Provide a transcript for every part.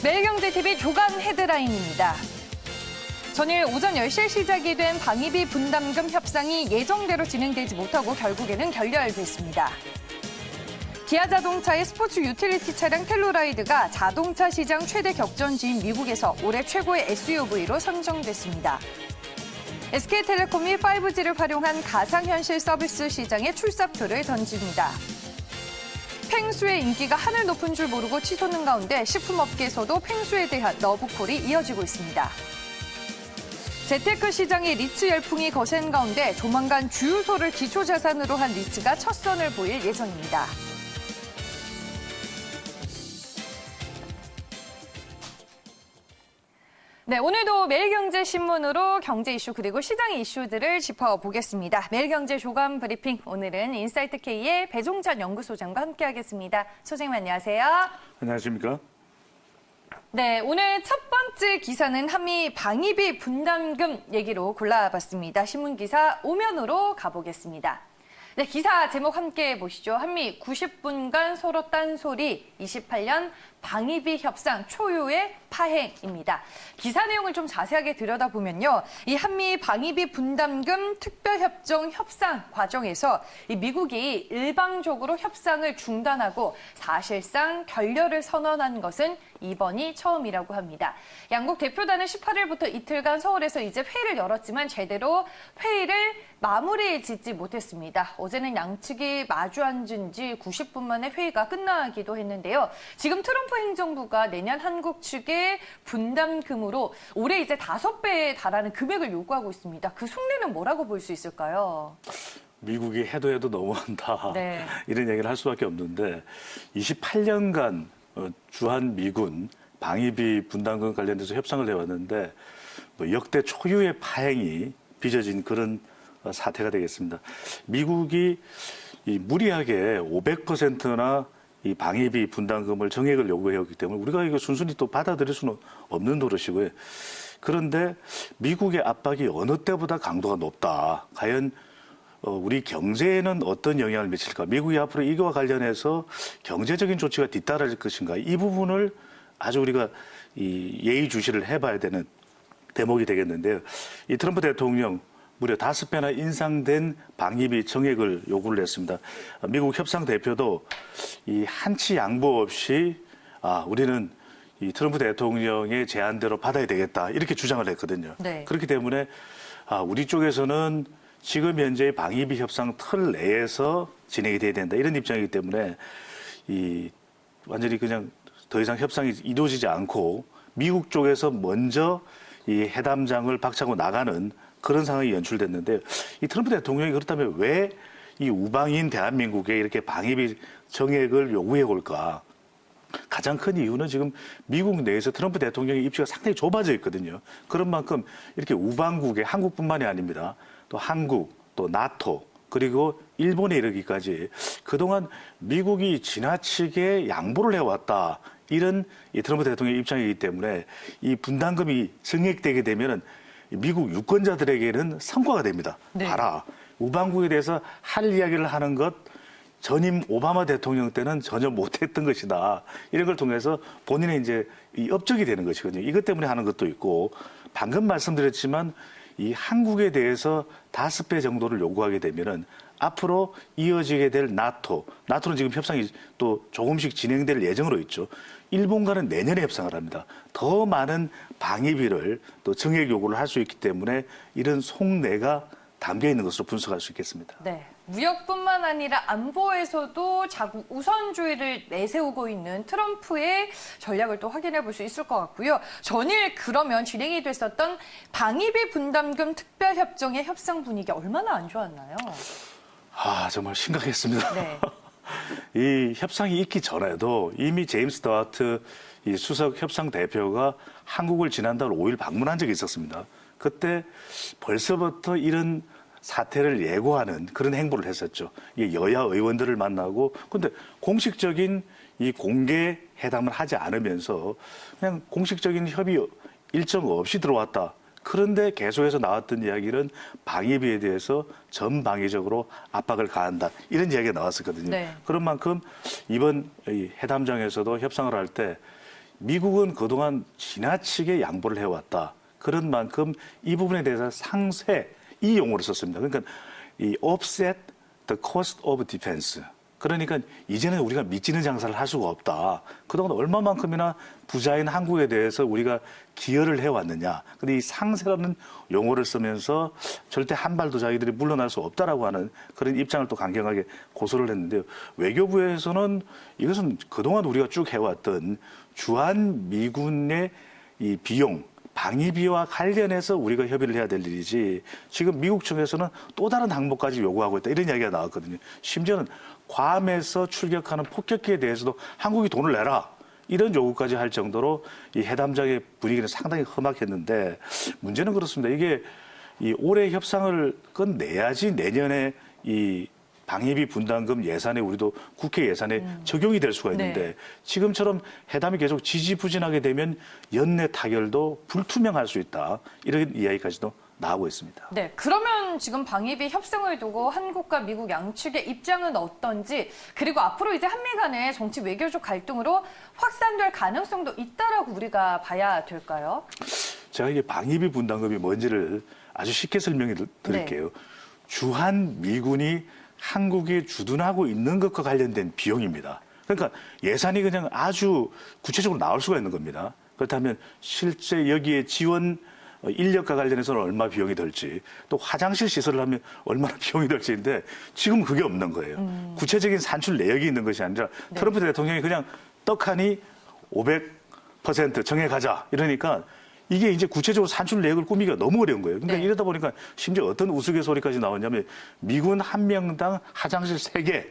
매일경제TV 조간 헤드라인입니다. 전일 오전 10시에 시작이 된 방위비 분담금 협상이 예정대로 진행되지 못하고 결국에는 결렬됐습니다. 기아자동차의 스포츠 유틸리티 차량 텔루라이드가 자동차 시장 최대 격전지인 미국에서 올해 최고의 SUV로 선정됐습니다. SK텔레콤이 5G를 활용한 가상현실 서비스 시장에 출사표를 던집니다. 펭수의 인기가 하늘 높은 줄 모르고 치솟는 가운데 식품업계에서도 펭수에 대한 러브콜이 이어지고 있습니다. 재테크 시장의 리츠 열풍이 거센 가운데 조만간 주유소를 기초자산으로 한 리츠가 첫 선을 보일 예정입니다. 네, 오늘도 매일경제신문으로 경제 이슈 그리고 시장 이슈들을 짚어보겠습니다. 매일경제 조간 브리핑, 오늘은 인사이트K의 배종찬 연구소장과 함께하겠습니다. 소장님 안녕하세요. 안녕하십니까? 네, 오늘 첫 번째 기사는 한미 방위비 분담금 얘기로 골라봤습니다. 신문기사 5면으로 가보겠습니다. 네, 기사 제목 함께 보시죠. 한미 90분간 서로 딴소리, 28년 방위비 협상 초유의 파행입니다. 기사 내용을 좀 자세하게 들여다보면요. 이 한미 방위비 분담금 특별협정 협상 과정에서 이 미국이 일방적으로 협상을 중단하고 사실상 결렬을 선언한 것은 이번이 처음이라고 합니다. 양국 대표단은 18일부터 이틀간 서울에서 이제 회의를 열었지만 제대로 회의를 마무리 짓지 못했습니다. 어제는 양측이 마주 앉은 지 90분 만에 회의가 끝나기도 했는데요. 지금 트럼프 행정부가 내년 한국 측의 분담금으로 올해 이제 5배에 달하는 금액을 요구하고 있습니다. 그 속내는 뭐라고 볼 수 있을까요? 미국이 해도 너무한다. 네. 이런 얘기를 할 수밖에 없는데 28년간 주한 방위비 분담금 관련돼서 협상을 해왔는데 역대 초유의 파행이 빚어진 그런 사태가 되겠습니다. 미국이 무리하게 500%나 이 방위비 분담금을 정액을 요구해왔기 때문에 우리가 이거 순순히 또 받아들일 수는 없는 노릇이고요. 그런데 미국의 압박이 어느 때보다 강도가 높다. 과연 우리 경제에는 어떤 영향을 미칠까? 미국이 앞으로 이거와 관련해서 경제적인 조치가 뒤따라질 것인가? 이 부분을 아주 우리가 예의주시를 해봐야 되는 대목이 되겠는데요. 이 트럼프 대통령 무려 5배나 인상된 방위비 정액을 요구를 했습니다. 미국 협상 대표도 이 한치 양보 없이 우리는 이 트럼프 대통령의 제안대로 받아야 되겠다 이렇게 주장을 했거든요. 네. 그렇기 때문에 우리 쪽에서는 지금 현재 방위비 협상 틀 내에서 진행이 돼야 된다 이런 입장이기 때문에 완전히 그냥 더 이상 협상이 이루어지지 않고 미국 쪽에서 먼저 이 회담장을 박차고 나가는 그런 상황이 연출됐는데 이 트럼프 대통령이 그렇다면 왜 이 우방인 대한민국에 이렇게 방위비 정액을 요구해 올까? 가장 큰 이유는 지금 미국 내에서 트럼프 대통령의 입지가 상당히 좁아져 있거든요. 그런 만큼 이렇게 우방국에 한국뿐만이 아닙니다. 또 한국, 또 나토, 그리고 일본에 이르기까지 그동안 미국이 지나치게 양보를 해왔다. 이런 이 트럼프 대통령의 입장이기 때문에 이 분담금이 정액되게 되면은 미국 유권자들에게는 성과가 됩니다. 네. 봐라. 우방국에 대해서 할 이야기를 하는 것 전임 오바마 대통령 때는 전혀 못했던 것이다. 이런 걸 통해서 본인의 이제 이 업적이 되는 것이거든요. 이것 때문에 하는 것도 있고 방금 말씀드렸지만 이 한국에 대해서 5배 정도를 요구하게 되면은 앞으로 이어지게 될 나토는 지금 협상이 또 조금씩 진행될 예정으로 있죠. 일본과는 내년에 협상을 합니다. 더 많은 방위비를 또 정액 요구를 할 수 있기 때문에 이런 속내가 담겨 있는 것으로 분석할 수 있겠습니다. 네. 무역뿐만 아니라 안보에서도 자국 우선주의를 내세우고 있는 트럼프의 전략을 또 확인해 볼 수 있을 것 같고요. 전일 그러면 진행이 됐었던 방위비 분담금 특별협정의 협상 분위기 얼마나 안 좋았나요? 정말 심각했습니다. 네. 이 협상이 있기 전에도 이미 제임스 더하트 이 수석 협상 대표가 한국을 지난달 5일 방문한 적이 있었습니다. 그때 벌써부터 이런 사태를 예고하는 그런 행보를 했었죠. 이게 여야 의원들을 만나고 근데 공식적인 이 공개 회담을 하지 않으면서 그냥 공식적인 협의 일정 없이 들어왔다. 그런데 계속해서 나왔던 이야기는 방위비에 대해서 전방위적으로 압박을 가한다. 이런 이야기가 나왔었거든요. 네. 그런 만큼 이번 회담장에서도 협상을 할 때 미국은 그동안 지나치게 양보를 해왔다. 그런 만큼 이 부분에 대해서 상쇄, 이 용어를 썼습니다. 그러니까 이 offset the cost of defense. 그러니까 이제는 우리가 미치는 장사를 할 수가 없다. 그동안 얼마만큼이나 부자인 한국에 대해서 우리가 기여를 해왔느냐. 근데 이 상세라는 용어를 쓰면서 절대 한 발도 자기들이 물러날 수 없다라고 하는 그런 입장을 또 강경하게 고소를 했는데요. 외교부에서는 이것은 그동안 우리가 쭉 해왔던 주한 미군의 이 비용, 방위비와 관련해서 우리가 협의를 해야 될 일이지 지금 미국 측에서는 또 다른 항목까지 요구하고 있다 이런 이야기가 나왔거든요. 심지어는 괌에서 출격하는 폭격기에 대해서도 한국이 돈을 내라 이런 요구까지 할 정도로 이 회담장의 분위기는 상당히 험악했는데 문제는 그렇습니다. 이게 이 올해 협상을 끝내야지 내년에 이 방위비 분담금 예산에 우리도 국회 예산에 적용이 될 수가 있는데 네. 지금처럼 회담이 계속 지지부진하게 되면 연내 타결도 불투명할 수 있다. 이런 이야기까지도 나오고 있습니다. 네, 그러면 지금 방위비 협상을 두고 한국과 미국 양측의 입장은 어떤지 그리고 앞으로 이제 한미 간의 정치 외교적 갈등으로 확산될 가능성도 있다라고 우리가 봐야 될까요? 제가 이게 방위비 분담금이 뭔지를 아주 쉽게 설명해 드릴게요. 주한 미군이 한국이 주둔하고 있는 것과 관련된 비용입니다. 그러니까 예산이 그냥 아주 구체적으로 나올 수가 있는 겁니다. 그렇다면 실제 여기에 지원 인력과 관련해서는 얼마 비용이 들지 또 화장실 시설을 하면 얼마나 비용이 들지인데 지금 그게 없는 거예요. 구체적인 산출 내역이 있는 것이 아니라 트럼프 대통령이 그냥 떡하니 500% 정해가자 이러니까 이게 이제 구체적으로 산출 내역을 꾸미기가 너무 어려운 거예요. 그러니까 이러다 보니까 심지어 어떤 우스갯소리까지 나왔냐면 미군 한 명당 화장실 3개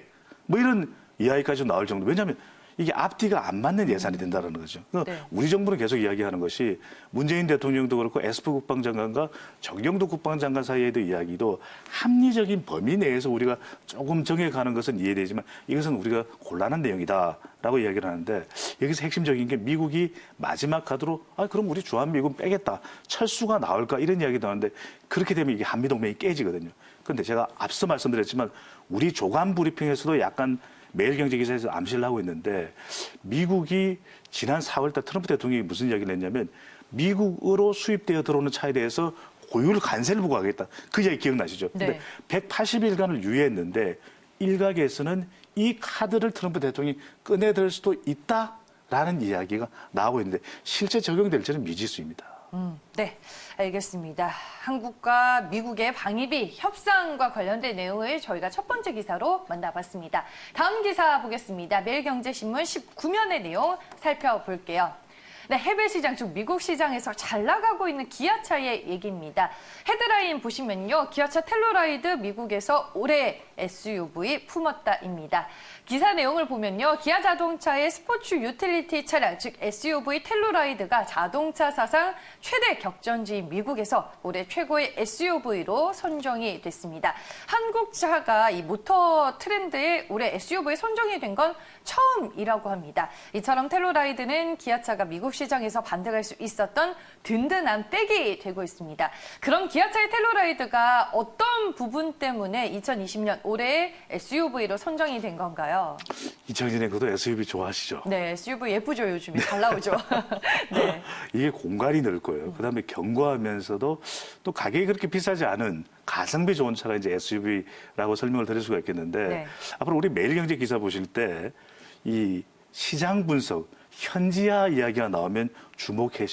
뭐 이런 이야기까지 나올 정도. 왜냐하면 이게 앞뒤가 안 맞는 예산이 된다는 거죠. 그러니까 우리 정부는 계속 이야기하는 것이 문재인 대통령도 그렇고 에스퍼 국방장관과 정경도 국방장관 사이에도 이야기도 합리적인 범위 내에서 우리가 조금 정해가는 것은 이해되지만 이것은 우리가 곤란한 내용이다라고 이야기를 하는데 여기서 핵심적인 게 미국이 마지막 카드로 그럼 우리 주한미군 빼겠다. 철수가 나올까 이런 이야기도 하는데 그렇게 되면 이게 한미동맹이 깨지거든요. 그런데 제가 앞서 말씀드렸지만 우리 조간 브리핑에서도 약간 매일경제기사에서 암시를 하고 있는데 미국이 지난 4월달 트럼프 대통령이 무슨 이야기를 했냐면 미국으로 수입되어 들어오는 차에 대해서 고율 관세를 부과하겠다. 그 이야기 기억나시죠? 근데 180일간을 유예했는데 일각에서는 이 카드를 트럼프 대통령이 꺼내들 수도 있다라는 이야기가 나오고 있는데 실제 적용될지는 미지수입니다. 네, 알겠습니다. 한국과 미국의 방위비 협상과 관련된 내용을 저희가 첫 번째 기사로 만나봤습니다. 다음 기사 보겠습니다. 매일경제신문 19면의 내용 살펴볼게요. 네, 해외 시장, 즉 미국 시장에서 잘 나가고 있는 기아차의 얘기입니다. 헤드라인 보시면요. 기아차 텔루라이드 미국에서 올해 SUV 품었다입니다. 기사 내용을 보면요. 기아 자동차의 스포츠 유틸리티 차량, 즉 SUV 텔루라이드가 자동차 사상 최대 격전지인 미국에서 올해 최고의 SUV로 선정이 됐습니다. 한국차가 이 모터 트렌드에 올해 SUV에 선정이 된 건 처음이라고 합니다. 이처럼 텔루라이드는 기아차가 미국 시장에서 반등할 수 있었던 든든한 백이 되고 있습니다. 그럼 기아차의 텔루라이드가 어떤 부분 때문에 2020년 올해의 SUV로 선정이 된 건가요? 이창진의 그도 SUV 좋아하시죠? 네, SUV 예쁘죠, 요즘에. 잘 나오죠. 네. 이게 공간이 넓고요. 그다음에 견고하면서도 또 가격이 그렇게 비싸지 않은 가성비 좋은 차가 이제 SUV라고 설명을 드릴 수가 있겠는데 앞으로 우리 매일경제 기사 보실 때 이 시장 분석, 현지화 이야기가 나오면 주목해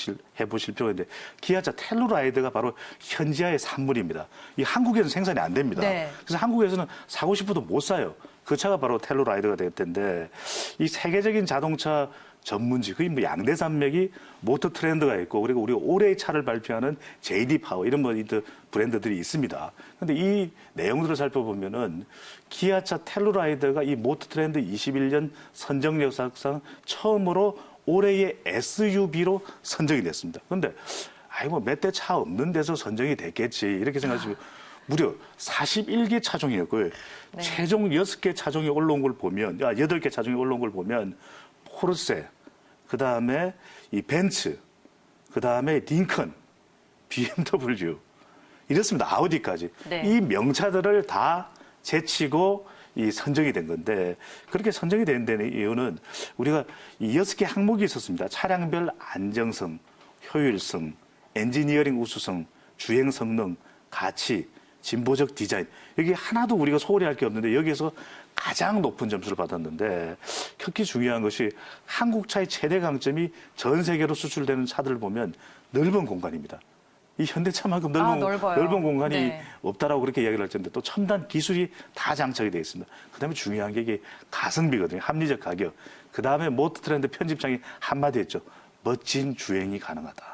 보실 필요가 있는데 기아차 텔루라이드가 바로 현지화의 산물입니다. 이 한국에서는 생산이 안 됩니다. 그래서 한국에서는 사고 싶어도 못 사요. 그 차가 바로 텔루라이드가 될 텐데 이 세계적인 자동차 전문지, 거의 뭐 양대산맥이 모터 트렌드가 있고 그리고 우리가 올해의 차를 발표하는 JD 파워 이런 브랜드들이 있습니다. 그런데 이 내용들을 살펴보면은 기아차 텔루라이드가 이 모터 트렌드 21년 선정 역사상 처음으로 올해의 SUV로 선정이 됐습니다. 그런데 몇 대 차 없는 데서 선정이 됐겠지 이렇게 생각하시면 무려 41개 차종이었고요. 최종 6개 차종이 올라온 걸 보면 8개 차종이 올라온 걸 보면 포르쉐, 그 다음에 이 벤츠, 그 다음에 링컨, BMW, 이렇습니다. 아우디까지. 이 명차들을 다 제치고 이 선정이 된 건데 그렇게 선정이 된 데는 이유는 우리가 이 6개 항목이 있었습니다. 차량별 안정성, 효율성, 엔지니어링 우수성, 주행 성능, 가치, 진보적 디자인. 여기 하나도 우리가 소홀히 할 게 없는데 여기에서 가장 높은 점수를 받았는데 특히 중요한 것이 한국차의 최대 강점이 전 세계로 수출되는 차들을 보면 넓은 공간입니다. 이 현대차만큼 넓은 공간이 네. 없다라고 그렇게 이야기를 할 텐데 또 첨단 기술이 다 장착이 되어 있습니다. 그다음에 중요한 게 이게 가성비거든요. 합리적 가격. 그다음에 모터 트렌드 편집장이 한마디 했죠. 멋진 주행이 가능하다.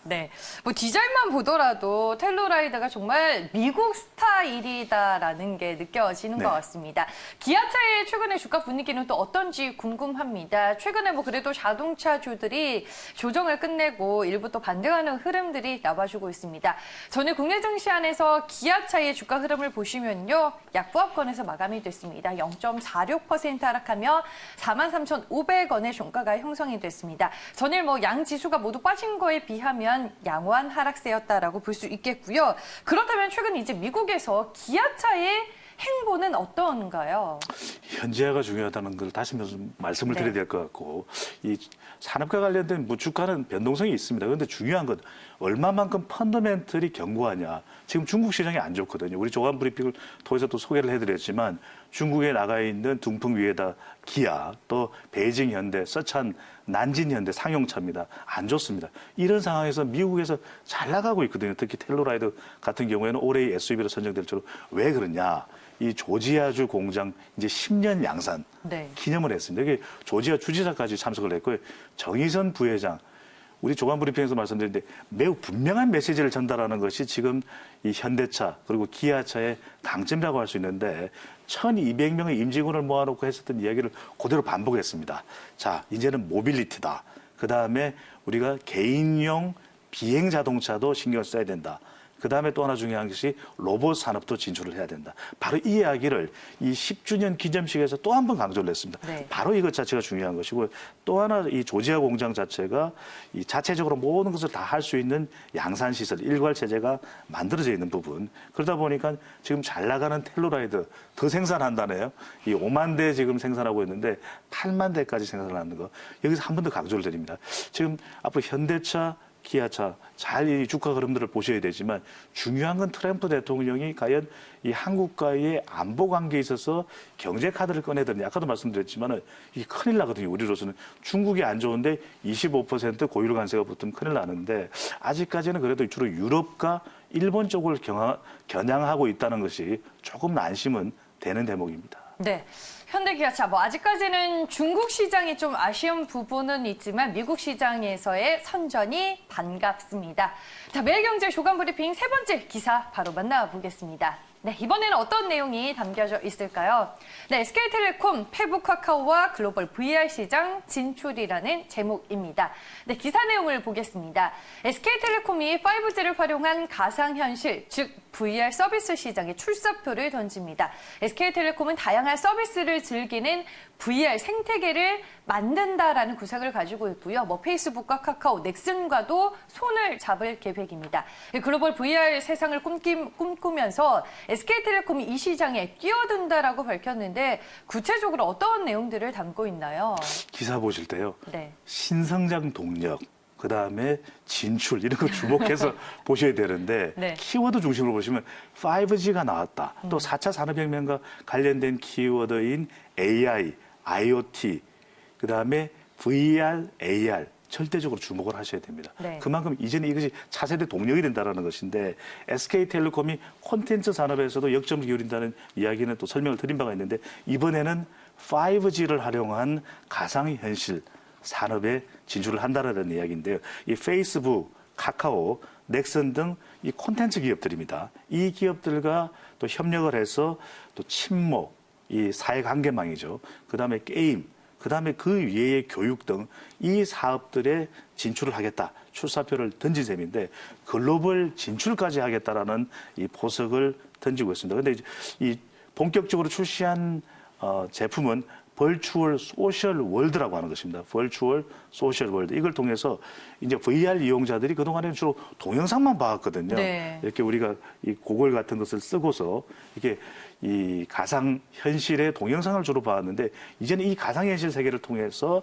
네, 뭐 디자인만 보더라도 텔루라이더가 정말 미국 스타일이다라는 게 느껴지는 네. 것 같습니다. 기아차의 최근의 주가 분위기는 또 어떤지 궁금합니다. 최근에 뭐 그래도 자동차주들이 조정을 끝내고 일부 또 반등하는 흐름들이 나와주고 있습니다. 전일 국내 증시 안에서 기아차의 주가 흐름을 보시면요, 약보합권에서 마감이 됐습니다. 0.46% 하락하며 43,500원의 종가가 형성이 됐습니다. 전일 뭐 양 지수가 모두 빠진 거에 비하면 양호한 하락세였다라고 볼 수 있겠고요. 그렇다면 최근 이제 미국에서 기아차의 행보는 어떤가요? 현재화가 중요하다는 걸 다시 말씀을 드려야 될 것 같고 이 산업과 관련된 주가는 변동성이 있습니다. 그런데 중요한 건 얼마만큼 펀더멘털이 견고하냐. 지금 중국 시장이 안 좋거든요. 우리 조간 브리핑을 통해서 또 소개를 해드렸지만 중국에 나가 있는 둥풍 위에다 기아, 또 베이징 현대, 서찬, 난진 현대 상용차입니다. 안 좋습니다. 이런 상황에서 미국에서 잘 나가고 있거든요. 특히 텔루라이더 같은 경우에는 올해의 SUV로 선정될 줄로 왜 그러냐. 이 조지아주 공장 이제 10년 양산 기념을 했습니다. 이게 조지아 주지사까지 참석을 했고요. 정의선 부회장, 우리 조간 브리핑에서 말씀드렸는데 매우 분명한 메시지를 전달하는 것이 지금 이 현대차 그리고 기아차의 강점이라고 할 수 있는데 1,200명의 임직원을 모아놓고 했었던 이야기를 그대로 반복했습니다. 자, 이제는 모빌리티다. 그다음에 우리가 개인용 비행 자동차도 신경을 써야 된다. 그다음에 또 하나 중요한 것이 로봇 산업도 진출을 해야 된다. 바로 이 이야기를 이 10주년 기념식에서 또 한 번 강조를 했습니다. 네. 바로 이것 자체가 중요한 것이고 또 하나 이 조지아 공장 자체가 이 자체적으로 모든 것을 다 할 수 있는 양산 시설, 일괄 체제가 만들어져 있는 부분. 그러다 보니까 지금 잘 나가는 텔루라이더 더 생산한다네요. 이 5만 대 지금 생산하고 있는데 8만 대까지 생산하는 거. 여기서 한 번 더 강조를 드립니다. 지금 앞으로 현대차 기아차 잘 이 주가 흐름들을 보셔야 되지만 중요한 건 트럼프 대통령이 과연 이 한국과의 안보 관계에 있어서 경제 카드를 꺼내더니 아까도 말씀드렸지만은 이게 큰일 나거든요. 우리로서는 중국이 안 좋은데 25% 고율 관세가 붙으면 큰일 나는데 아직까지는 그래도 주로 유럽과 일본 쪽을 겨냥하고 있다는 것이 조금 안심은 되는 대목입니다. 네. 현대기아차 뭐 아직까지는 중국 시장이 좀 아쉬운 부분은 있지만 미국 시장에서의 선전이 반갑습니다. 자, 매일경제 조간 브리핑 세 번째 기사 바로 만나보겠습니다. 네, 이번에는 어떤 내용이 담겨져 있을까요? 네, SK텔레콤 페북 카카오와 글로벌 VR 시장 진출이라는 제목입니다. 네, 기사 내용을 보겠습니다. SK텔레콤이 5G를 활용한 가상현실, 즉 VR 서비스 시장에 출사표를 던집니다. SK텔레콤은 다양한 서비스를 즐기는 VR 생태계를 만든다라는 구상을 가지고 있고요. 뭐 페이스북과 카카오, 넥슨과도 손을 잡을 계획입니다. 글로벌 VR 세상을 꿈꾸면서 SK텔레콤이 이 시장에 뛰어든다라고 밝혔는데 구체적으로 어떤 내용들을 담고 있나요? 기사 보실 때요. 네. 신성장 동력, 그다음에 진출 이런 거 주목해서 보셔야 되는데 네. 키워드 중심으로 보시면 5G가 나왔다. 또 4차 산업혁명과 관련된 키워드인 AI, IoT, 그다음에 VR, AR 절대적으로 주목을 하셔야 됩니다. 네. 그만큼 이제는 이것이 차세대 동력이 된다는 것인데 SK텔레콤이 콘텐츠 산업에서도 역점을 기울인다는 이야기는 또 설명을 드린 바가 있는데 이번에는 5G를 활용한 가상현실 산업에 진출을 한다는 이야기인데요. 이 페이스북, 카카오, 넥슨 등 이 콘텐츠 기업들입니다. 이 기업들과 또 협력을 해서 또 친목, 이 사회관계망이죠. 그다음에 게임, 그다음에 그 위에 교육 등 이 사업들에 진출을 하겠다. 출사표를 던진 셈인데 글로벌 진출까지 하겠다라는 이 포석을 던지고 있습니다. 그런데 이 본격적으로 출시한 제품은 벌추얼 소셜 월드라고 하는 것입니다. 벌추얼 소셜 월드. 이걸 통해서 이제 VR 이용자들이 그동안에는 주로 동영상만 봐왔거든요. 네. 이렇게 우리가 이 고글 같은 것을 쓰고서 이게 이 가상 현실의 동영상을 주로 봐왔는데 이제는 이 가상 현실 세계를 통해서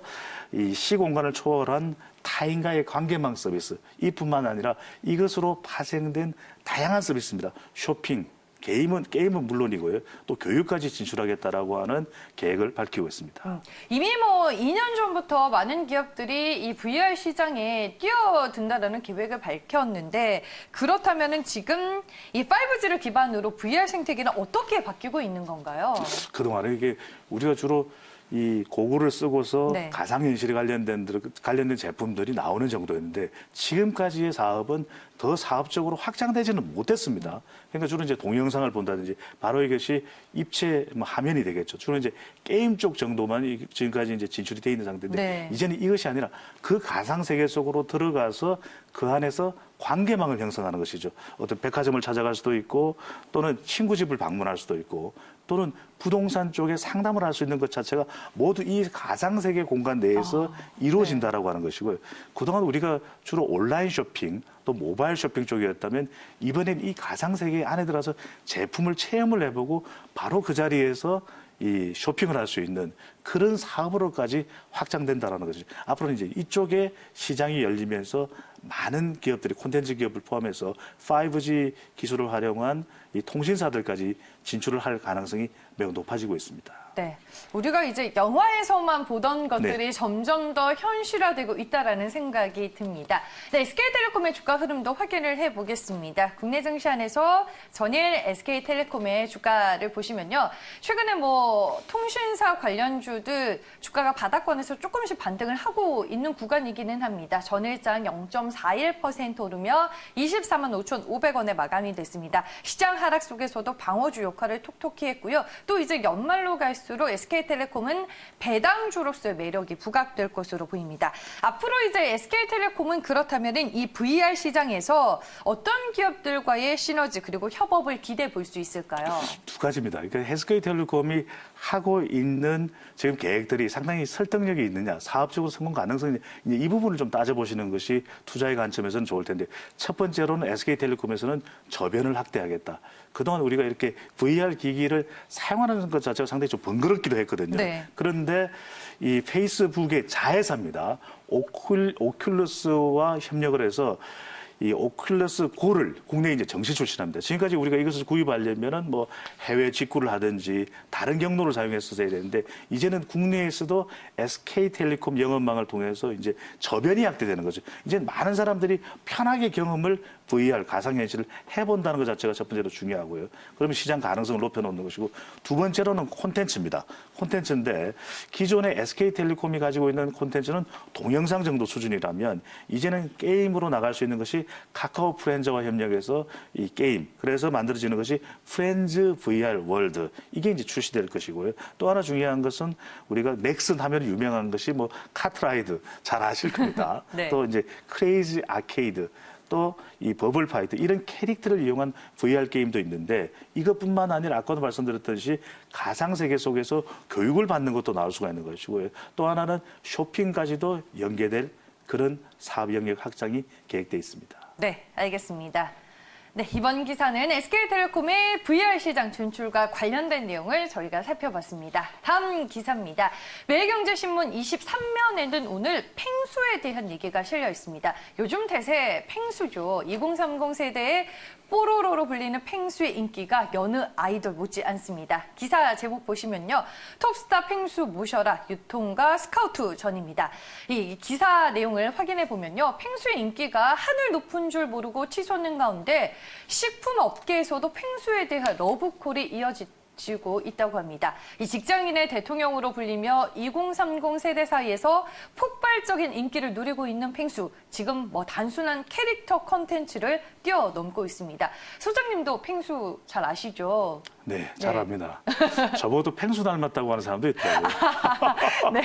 이 시공간을 초월한 타인과의 관계망 서비스 이뿐만 아니라 이것으로 파생된 다양한 서비스입니다. 쇼핑, 게임은 물론이고요. 또 교육까지 진출하겠다라고 하는 계획을 밝히고 있습니다. 이미 뭐 2년 전부터 많은 기업들이 이 VR 시장에 뛰어든다라는 계획을 밝혔는데 그렇다면은 지금 이 5G를 기반으로 VR 생태계는 어떻게 바뀌고 있는 건가요? 그동안에 이게 우리가 주로 이 고글을 쓰고서 네. 가상현실에 관련된 제품들이 나오는 정도였는데 지금까지의 사업은 더 사업적으로 확장되지는 못했습니다. 그러니까 주로 이제 동영상을 본다든지 바로 이것이 입체 화면이 되겠죠. 주로 이제 게임 쪽 정도만 지금까지 이제 진출이 돼 있는 상태인데 네. 이제는 이것이 아니라 그 가상 세계 속으로 들어가서 그 안에서 관계망을 형성하는 것이죠. 어떤 백화점을 찾아갈 수도 있고 또는 친구 집을 방문할 수도 있고 또는 부동산 쪽에 상담을 할 수 있는 것 자체가 모두 이 가상세계 공간 내에서 이루어진다라고 하는 것이고요. 그동안 우리가 주로 온라인 쇼핑 또 모바일 쇼핑 쪽이었다면 이번엔 이 가상세계 안에 들어가서 제품을 체험을 해보고 바로 그 자리에서 이 쇼핑을 할 수 있는 그런 사업으로까지 확장된다라는 것이죠. 앞으로는 이제 이쪽에 시장이 열리면서 많은 기업들이 콘텐츠 기업을 포함해서 5G 기술을 활용한 이 통신사들까지 진출을 할 가능성이 매우 높아지고 있습니다. 네, 우리가 이제 영화에서만 보던 것들이 네. 점점 더 현실화되고 있다라는 생각이 듭니다. 네, SK텔레콤의 주가 흐름도 확인을 해보겠습니다. 국내 증시 안에서 전일 SK텔레콤의 주가를 보시면요. 최근에 뭐 통신사 관련주들 주가가 바닥권에서 조금씩 반등을 하고 있는 구간이기는 합니다. 전일장 0.41% 오르며 24만 5,500원에 마감이 됐습니다. 시장 하락 속에서도 방어주 역할을 톡톡히 했고요. 또 이제 연말로 갈수록 SK텔레콤은 배당주로서의 매력이 부각될 것으로 보입니다. 앞으로 이제 SK텔레콤은 그렇다면 이 VR 시장에서 어떤 기업들과의 시너지 그리고 협업을 기대해 볼 수 있을까요? 두 가지입니다. 그러니까 SK텔레콤이 하고 있는 지금 계획들이 상당히 설득력이 있느냐, 사업적으로 성공 가능성이 이제 이 부분을 좀 따져보시는 것이 투자의 관점에서는 좋을 텐데 첫 번째로는 SK텔레콤에서는 저변을 확대하겠다. 그동안 우리가 이렇게 VR 기기를 사용하는 것 자체가 상당히 좀 번거롭기도 했거든요. 네. 그런데 이 페이스북의 자회사입니다. 오큘러스와 협력을 해서 이 오큘러스 고를 국내에 이제 정식 출시합니다. 지금까지 우리가 이것을 구입하려면은 뭐 해외 직구를 하든지 다른 경로를 사용했었어야 되는데 이제는 국내에서도 SK텔레콤 영업망을 통해서 이제 저변이 확대되는 거죠. 이제 많은 사람들이 편하게 경험을 VR 가상현실을 해본다는 것 자체가 첫 번째로 중요하고요. 그러면 시장 가능성을 높여놓는 것이고 두 번째로는 콘텐츠입니다. 콘텐츠인데 기존의 SK텔레콤이 가지고 있는 콘텐츠는 동영상 정도 수준이라면 이제는 게임으로 나갈 수 있는 것이 카카오 프렌즈와 협력해서 이 게임 그래서 만들어지는 것이 프렌즈 VR 월드 이게 이제 출시될 것이고요. 또 하나 중요한 것은 우리가 넥슨 하면 유명한 것이 뭐 카트라이드 잘 아실 겁니다. 네. 또 이제 크레이지 아케이드 또 이 버블 파이트 이런 캐릭터를 이용한 VR 게임도 있는데 이것뿐만 아니라 아까도 말씀드렸듯이 가상세계 속에서 교육을 받는 것도 나올 수가 있는 것이고요. 또 하나는 쇼핑까지도 연계될 그런 사업 영역 확장이 계획되어 있습니다. 네, 알겠습니다. 네, 이번 기사는 SK텔레콤의 VR 시장 진출과 관련된 내용을 저희가 살펴봤습니다. 다음 기사입니다. 매일경제신문 23면에는 오늘 펭수에 대한 얘기가 실려 있습니다. 요즘 대세 펭수죠. 2030 세대의 뽀로로로 불리는 펭수의 인기가 여느 아이돌 못지 않습니다. 기사 제목 보시면요. 톱스타 펭수 모셔라 유통가 스카우트 전입니다. 이 기사 내용을 확인해 보면요. 펭수의 인기가 하늘 높은 줄 모르고 치솟는 가운데 식품 업계에서도 펭수에 대한 러브콜이 이어지고 있다고 합니다. 이 직장인의 대통령으로 불리며 2030 세대 사이에서 폭발적인 인기를 누리고 있는 펭수. 지금 뭐 단순한 캐릭터 컨텐츠를 뛰어넘고 있습니다. 소장님도 펭수 잘 아시죠? 네, 잘합니다. 저보고도 펭수 닮았다고 하는 사람도 있더라고요. 네.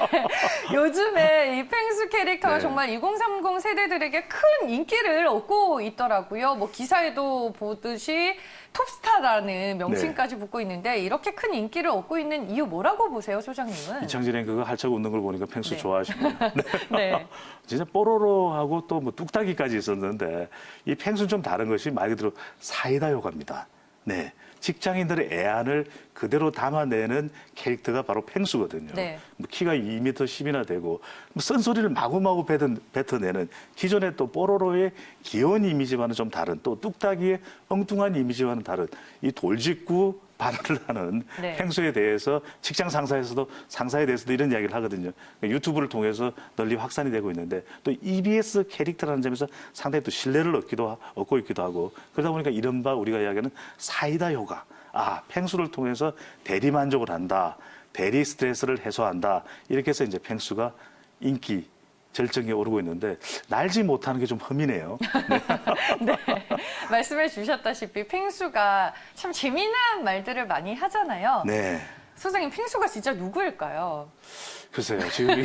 요즘에 이 펭수 캐릭터가 네. 정말 2030 세대들에게 큰 인기를 얻고 있더라고요. 뭐 기사에도 보듯이 톱스타라는 명칭까지 붙고 있는데 이렇게 큰 인기를 얻고 있는 이유 뭐라고 보세요, 소장님은? 이창진의 그거 활짝 웃는 걸 보니까 펭수 네. 좋아하시고. 네. 진짜 뽀로로하고 또 뭐 뚝딱이까지 있었는데 이 펭수는 좀 다른 것이 말 그대로 사이다 효과입니다. 네. 직장인들의 애안을 그대로 담아내는 캐릭터가 바로 펭수거든요. 네. 뭐 키가 2m 10이나 되고 뭐 쓴소리를 마구마구 뱉어내는 기존의 또 뽀로로의 귀여운 이미지와는 좀 다른 또 뚝딱이의 엉뚱한 이미지와는 다른 이 돌직구 발언을 하는 네. 펭수에 대해서 직장 상사에 대해서도 이런 이야기를 하거든요. 유튜브를 통해서 널리 확산이 되고 있는데 또 EBS 캐릭터라는 점에서 상당히 또 신뢰를 얻고 있기도 하고 그러다 보니까 이른바 우리가 이야기하는 사이다 효과. 아, 펭수를 통해서 대리 만족을 한다. 대리 스트레스를 해소한다. 이렇게 해서 이제 펭수가 인기 절정에 오르고 있는데 날지 못하는 게 좀 흠이네요. 네. 말씀해 주셨다시피 펭수가 참 재미난 말들을 많이 하잖아요. 네. 소장님, 펭수가 진짜 누구일까요? 글쎄요, 지금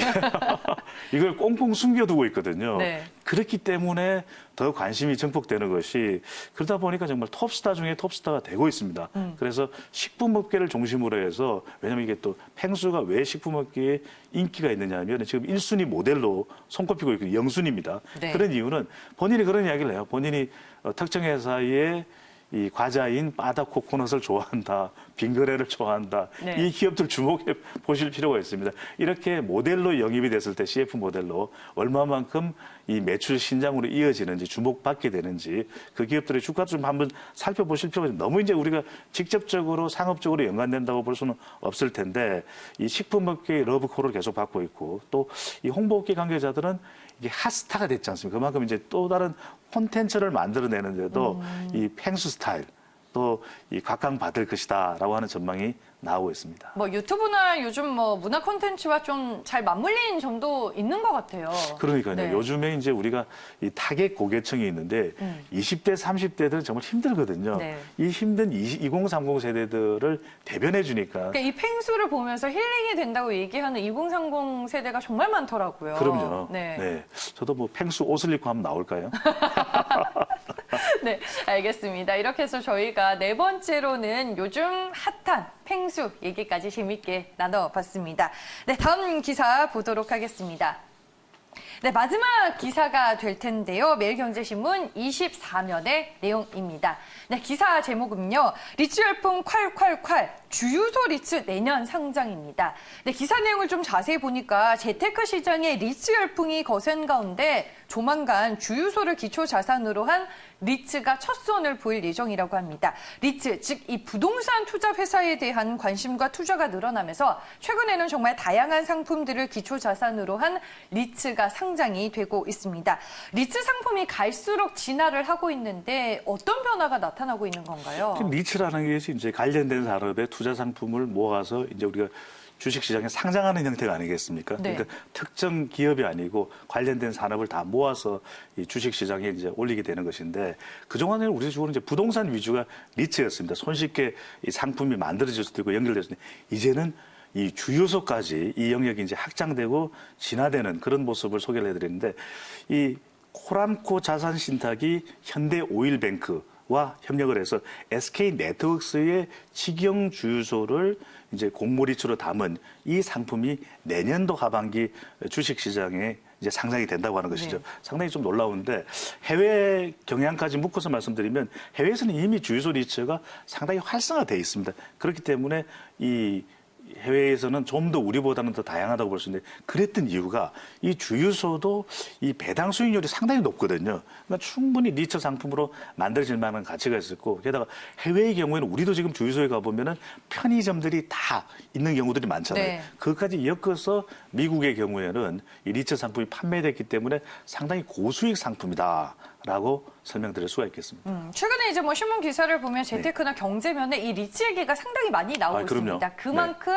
이걸 꽁꽁 숨겨두고 있거든요. 네. 그렇기 때문에 더 관심이 증폭되는 것이 그러다 보니까 정말 톱스타 중에 톱스타가 되고 있습니다. 그래서 식품업계를 중심으로 해서 왜냐하면 이게 또 펭수가 왜 식품업계에 인기가 있느냐 하면 지금 1순위 모델로 손꼽히고 있고 영순입니다. 네. 그런 이유는 본인이 그런 이야기를 해요. 본인이 특정 회사의 이 과자인 바다 코코넛을 좋아한다, 빙그레를 좋아한다. 네. 이 기업들 주목해 보실 필요가 있습니다. 이렇게 모델로 영입이 됐을 때 CF 모델로 얼마만큼 이 매출 신장으로 이어지는지 주목받게 되는지 그 기업들의 주가 좀 한번 살펴보실 필요가 있습니다. 너무 이제 우리가 직접적으로 상업적으로 연관된다고 볼 수는 없을 텐데 이 식품업계의 러브콜을 계속 받고 있고 또 이 홍보업계 관계자들은 이게 핫스타가 됐지 않습니까? 그만큼 이제 또 다른 콘텐츠를 만들어내는데도 이 펭수 스타일 또 이 각광받을 것이다라고 하는 전망이 나오고 있습니다. 뭐 유튜브나 요즘 뭐 문화 콘텐츠와 좀 잘 맞물린 점도 있는 것 같아요. 그러니까요. 네. 요즘에 이제 우리가 이 타겟 고객층이 있는데 20대, 30대들은 정말 힘들거든요. 네. 이 힘든 2030 세대들을 대변해 주니까. 그러니까 이 펭수를 보면서 힐링이 된다고 얘기하는 2030 세대가 정말 많더라고요. 그럼요. 네. 네. 저도 뭐 펭수 옷을 입고 한번 나올까요? 네, 알겠습니다. 이렇게 해서 저희가 네 번째로는 요즘 핫한 펭수 얘기까지 재밌게 나눠봤습니다. 네, 다음 기사 보도록 하겠습니다. 네, 마지막 기사가 될 텐데요. 매일경제신문 24면의 내용입니다. 네, 기사 제목은요. 리츠 열풍 콸콸콸 주유소 리츠 내년 상장입니다. 네, 기사 내용을 좀 자세히 보니까 재테크 시장에 리츠 열풍이 거센 가운데 조만간 주유소를 기초 자산으로 한 리츠가 첫 손을 보일 예정이라고 합니다. 리츠, 즉 이 부동산 투자 회사에 대한 관심과 투자가 늘어나면서 최근에는 정말 다양한 상품들을 기초 자산으로 한 리츠가 상장이 되고 있습니다. 리츠 상품이 갈수록 진화를 하고 있는데 어떤 변화가 나타나고 있는 건가요? 리츠라는 것이 이제 관련된 산업의 투자 상품을 모아서 이제 우리가 주식시장에 상장하는 형태가 아니겠습니까? 네. 그러니까 특정 기업이 아니고 관련된 산업을 다 모아서 이 주식시장에 이제 올리게 되는 것인데 그동안에는 우리 주로는 이제 부동산 위주가 리츠였습니다. 손쉽게 이 상품이 만들어질 수도 있고 연결될 수도 있고 이제는 이 주유소까지 이 영역이 이제 확장되고 진화되는 그런 모습을 소개를 해드리는데 이 코람코 자산신탁이 현대오일뱅크와 협력을 해서 SK네트워크스의 직영 주유소를 이제 공모리츠로 담은 이 상품이 내년도 하반기 주식시장에 이제 상장이 된다고 하는 것이죠. 네. 상당히 좀 놀라운데 해외 경향까지 묶어서 말씀드리면 해외에서는 이미 주유소 리츠가 상당히 활성화되어 있습니다. 그렇기 때문에 이 해외에서는 좀 더 우리보다는 더 다양하다고 볼 수 있는데 그랬던 이유가 이 주유소도 이 배당 수익률이 상당히 높거든요. 그러니까 충분히 리처 상품으로 만들어질 만한 가치가 있었고 게다가 해외의 경우에는 우리도 지금 주유소에 가보면은 편의점들이 다 있는 경우들이 많잖아요. 네. 그것까지 엮어서 미국의 경우에는 이 리처 상품이 판매됐기 때문에 상당히 고수익 상품이다라고 설명드릴 수가 있겠습니다. 최근에 이제 뭐 신문 기사를 보면 재테크나 경제면에 이 리츠 얘기가 상당히 많이 나오고 그럼요. 있습니다. 그만큼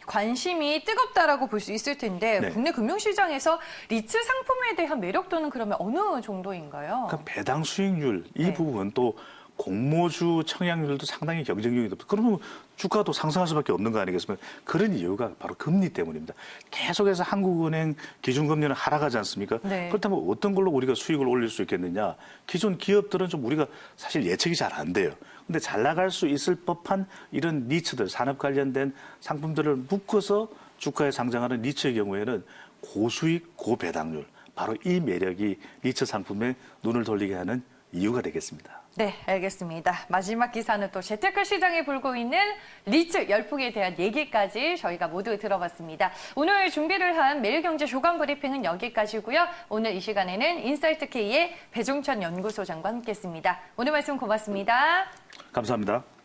관심이 뜨겁다라고 볼 수 있을 텐데 네. 국내 금융시장에서 리츠 상품에 대한 매력도는 그러면 어느 정도인가요? 그러니까 배당 수익률 이 네. 부분 또 공모주 청약률도 상당히 경쟁력이 높다. 그러면 주가도 상승할 수밖에 없는 거 아니겠습니까? 그런 이유가 바로 금리 때문입니다. 계속해서 한국은행 기준금리는 하락하지 않습니까? 네. 그렇다면 어떤 걸로 우리가 수익을 올릴 수 있겠느냐? 기존 기업들은 좀 우리가 사실 예측이 잘 안 돼요. 근데 잘 나갈 수 있을 법한 이런 니치들, 산업 관련된 상품들을 묶어서 주가에 상장하는 니치의 경우에는 고수익, 고배당률, 바로 이 매력이 니치 상품에 눈을 돌리게 하는 이유가 되겠습니다. 네, 알겠습니다. 마지막 기사는 또 재테크 시장에 불고 있는 리츠 열풍에 대한 얘기까지 저희가 모두 들어봤습니다. 오늘 준비를 한 매일경제 조간 브리핑은 여기까지고요. 오늘 이 시간에는 인사이트 K의 배종천 연구소장과 함께했습니다. 오늘 말씀 고맙습니다. 감사합니다.